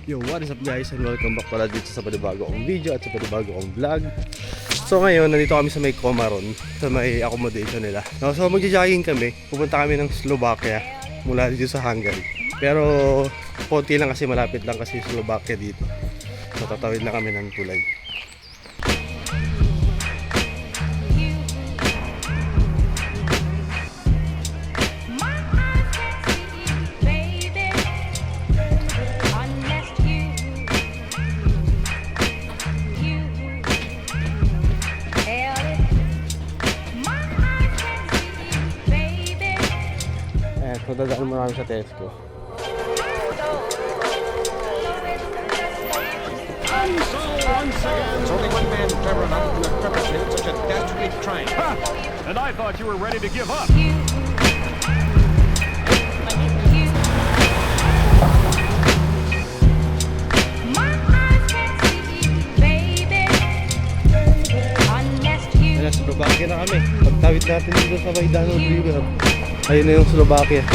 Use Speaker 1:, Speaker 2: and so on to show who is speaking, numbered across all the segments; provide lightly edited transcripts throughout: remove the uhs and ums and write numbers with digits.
Speaker 1: Yo, what is up guys and welcome back pala dito sa panibago kong video at sa panibago kong vlog. So ngayon, nandito kami sa may Comaron, sa may accommodation nila. No, so magja-jogging kami, pupunta kami ng Slovakia mula dito sa Hungary. Pero konti lang kasi, malapit lang kasi Slovakia dito. So tatawid na kami ng tulay. So dadaan mo namin sa Tesco.
Speaker 2: There's only one man clever enough to have perpetrated such a dastardly crime.
Speaker 3: Ha! And I thought you were ready to give up.
Speaker 1: Nasa Slovakia na kami. Pagtawid natin dito sa Maydano River, ayun na yung Slovakia.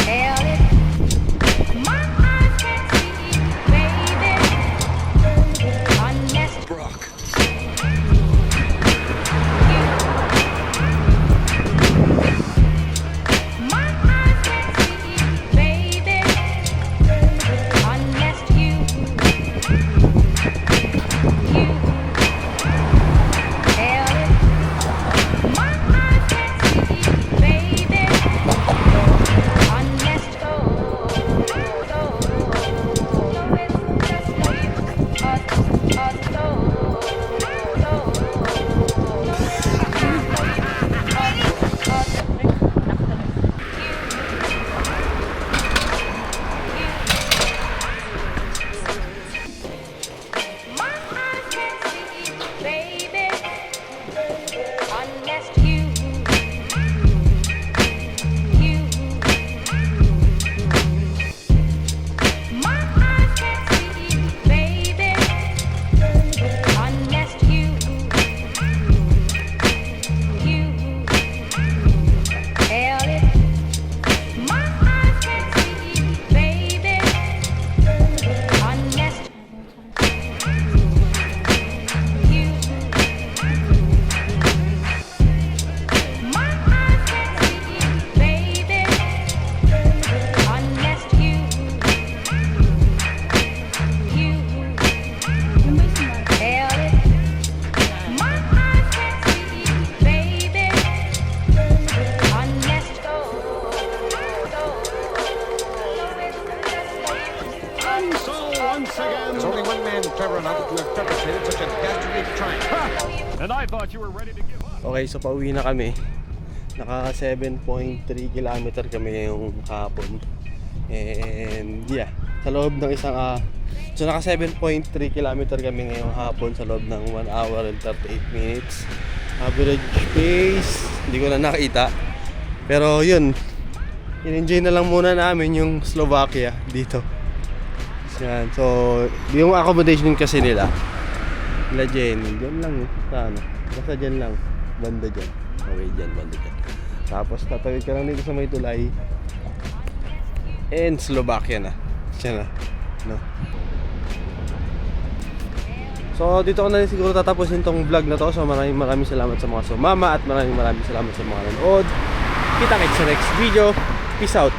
Speaker 2: There's only one man clever enough to have perpetrated such a dastardly crime.
Speaker 3: Ha! And I thought you were ready to give up.
Speaker 1: Okay, so pauwi na kami. Naka 7.3 kilometer kami ngayong hapon. And yeah, sa loob ng isang so naka 7.3 kilometer kami ngayong hapon sa loob ng 1 hour and 38 minutes. Average pace, hindi ko na nakita. Pero yun, in-enjoy na lang muna namin yung Slovakia dito. Yan. So, yung accommodation kasi nila Jenny, dyan lang sa ano, basta dyan lang, banda dyan. Okay, dyan, banda dyan. Tapos tatawid ka lang dito sa may tulay and Slovakia na. Siya na, no? So, dito ko na rin siguro tatapusin tong vlog na to. So, maraming salamat sa mga sumama at maraming salamat sa mga nanood. Kita-kits sa next video. Peace out.